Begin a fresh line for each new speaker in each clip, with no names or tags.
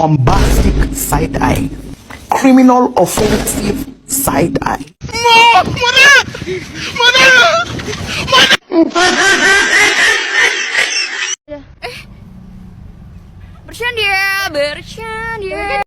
bombastic side-eye, criminal offensive side-eye.
Bercanda.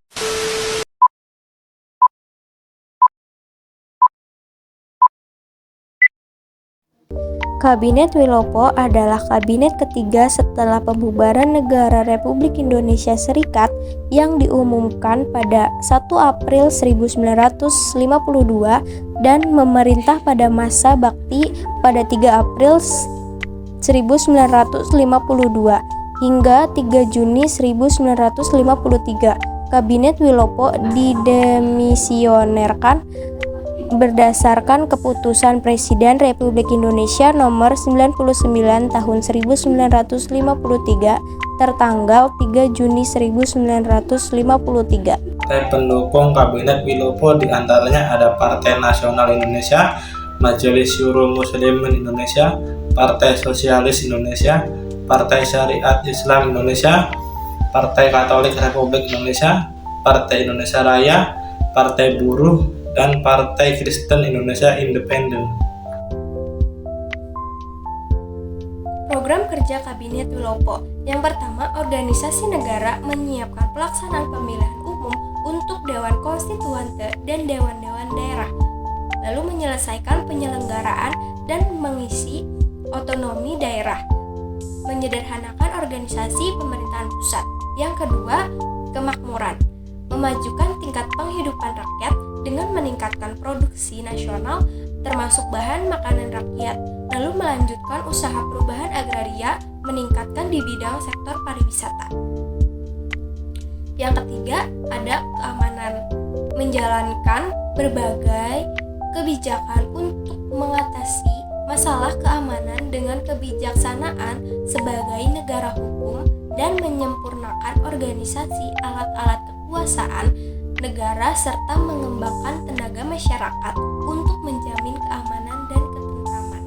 Kabinet Wilopo adalah kabinet ketiga setelah pembubaran Negara Republik Indonesia Serikat yang diumumkan pada 1 April 1952 dan memerintah pada masa bakti pada 3 April 1952 hingga 3 Juni 1953. Kabinet Wilopo didemisionerkan berdasarkan keputusan Presiden Republik Indonesia nomor 99 tahun 1953 tertanggal 3 Juni 1953.
Partai pendukung Kabinet Wilopo diantaranya ada Partai Nasional Indonesia, Majelis Syuro Muslimin Indonesia, Partai Sosialis Indonesia, Partai Syariat Islam Indonesia, Partai Katolik Republik Indonesia, Partai Indonesia Raya, Partai Buruh, dan Partai Kristen Indonesia Independen.
Program kerja Kabinet Wilopo. Yang pertama, organisasi negara menyiapkan pelaksanaan pemilihan umum untuk Dewan Konstituante dan Dewan-Dewan daerah, lalu menyelesaikan penyelenggaraan dan mengisi otonomi daerah, menyederhanakan organisasi pemerintahan pusat. Yang kedua, kemakmuran, memajukan tingkat penghidupan rakyat dengan meningkatkan produksi nasional termasuk bahan makanan rakyat, lalu melanjutkan usaha perubahan agraria, meningkatkan di bidang sektor pariwisata. Yang ketiga, ada keamanan, menjalankan berbagai kebijakan untuk mengatasi masalah keamanan dengan kebijaksanaan sebagai negara hukum dan menyempurnakan organisasi alat-alat kekuasaan negara serta mengembangkan tenaga masyarakat untuk menjamin keamanan dan ketentraman.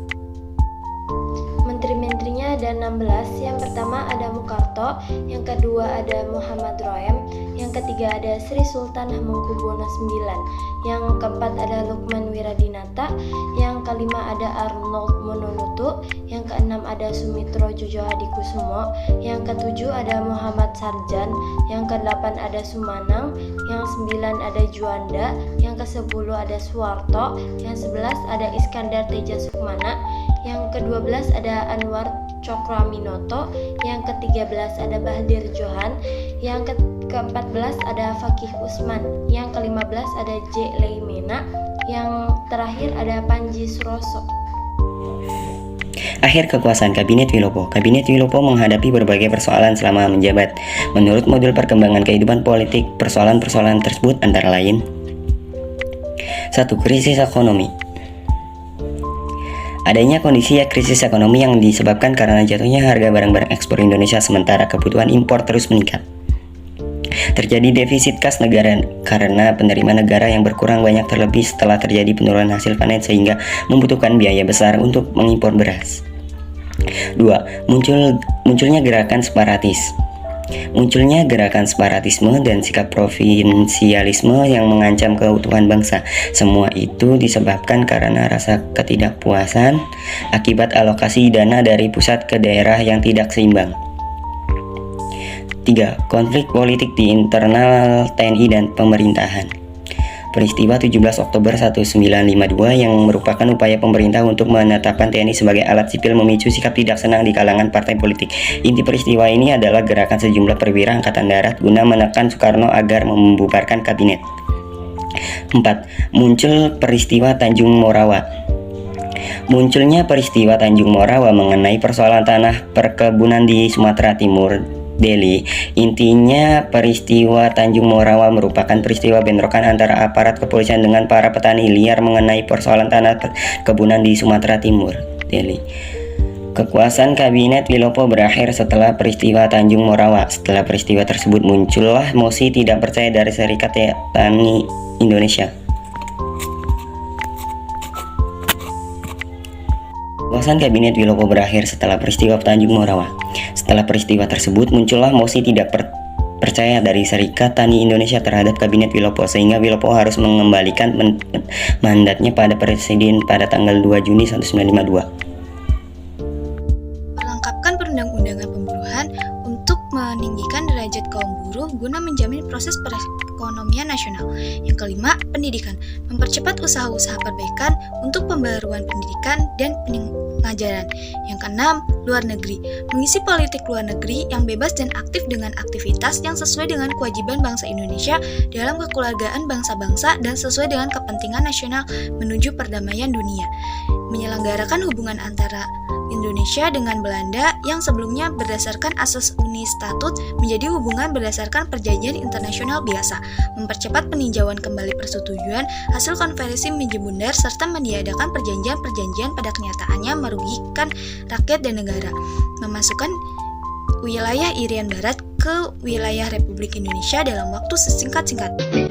Menteri-menterinya ada 16. Yang pertama ada Mukarto, yang kedua ada Muhammad Roem, yang ketiga ada Sri Sultan Hamengkubuwono IX, yang keempat ada Lukman Wiradinata, yang kelima ada Arnold Mononutu, yang keenam ada Sumitro Jojohadikusumo, yang ketujuh ada Muhammad Sarjan, yang kedelapan ada Sumanang, yang sembilan ada Juanda, yang kesepuluh ada Suwarto, yang 11 ada Iskandar Teja Sukmana, yang ke-12 ada Anwar Cokroaminoto, yang ke-13 ada Bahdir Johan, yang ke-14 ada Fakih Usman, yang ke-15 ada J. Leimena, yang terakhir ada Panji Suroso.
Akhir kekuasaan Kabinet Wilopo. Kabinet Wilopo menghadapi berbagai persoalan selama menjabat. Menurut modul perkembangan kehidupan politik, persoalan-persoalan tersebut antara lain: 1. Krisis ekonomi. Adanya kondisi krisis ekonomi yang disebabkan karena jatuhnya harga barang-barang ekspor Indonesia sementara kebutuhan impor terus meningkat. Terjadi defisit kas negara karena penerimaan negara yang berkurang banyak terlebih setelah terjadi penurunan hasil panen sehingga membutuhkan biaya besar untuk mengimpor beras. 2. Munculnya gerakan separatis. Munculnya gerakan separatisme dan sikap provinsialisme yang mengancam keutuhan bangsa. Semua itu disebabkan karena rasa ketidakpuasan akibat alokasi dana dari pusat ke daerah yang tidak seimbang. 3. Konflik politik di internal TNI dan pemerintahan. Peristiwa 17 Oktober 1952 yang merupakan upaya pemerintah untuk menetapkan TNI sebagai alat sipil memicu sikap tidak senang di kalangan partai politik. Inti peristiwa ini adalah gerakan sejumlah perwira angkatan darat guna menekan Soekarno agar membubarkan kabinet. 4. Muncul peristiwa Tanjung Morawa. Munculnya peristiwa Tanjung Morawa mengenai persoalan tanah perkebunan di Sumatera Timur, Delhi. Intinya peristiwa Tanjung Morawa merupakan peristiwa bentrokan antara aparat kepolisian dengan para petani liar mengenai persoalan tanah perkebunan di Sumatera Timur, Delhi. Kekuasaan Kabinet Wilopo berakhir setelah peristiwa Tanjung Morawa. Setelah peristiwa tersebut muncullah mosi tidak percaya dari Serikat Tani Indonesia. Kekuasaan Kabinet Wilopo berakhir setelah peristiwa Tanjung Morawa. Setelah peristiwa tersebut muncullah mosi tidak percaya dari Serikat Tani Indonesia terhadap Kabinet Wilopo, sehingga Wilopo harus mengembalikan mandatnya pada Presiden pada tanggal 2 Juni 1952.
Melengkapkan perundang-undangan pemburuhan untuk meninggikan derajat kaum buruh guna menjamin proses perekonomian nasional. Yang kelima, pendidikan. Mempercepat usaha-usaha perbaikan untuk pembaruan pendidikan dan pengajaran. Yang keenam, luar negeri. Mengisi politik luar negeri yang bebas dan aktif dengan aktivitas yang sesuai dengan kewajiban bangsa Indonesia dalam kekeluargaan bangsa-bangsa dan sesuai dengan kepentingan nasional menuju perdamaian dunia. Menyelenggarakan hubungan antara Indonesia dengan Belanda yang sebelumnya berdasarkan asas Uni Statut menjadi hubungan berdasarkan perjanjian internasional biasa, mempercepat peninjauan kembali persetujuan hasil konferensi Menjemundar serta meniadakan perjanjian-perjanjian pada kenyataannya merugikan rakyat dan negara, memasukkan wilayah Irian Barat ke wilayah Republik Indonesia dalam waktu sesingkat-singkatnya.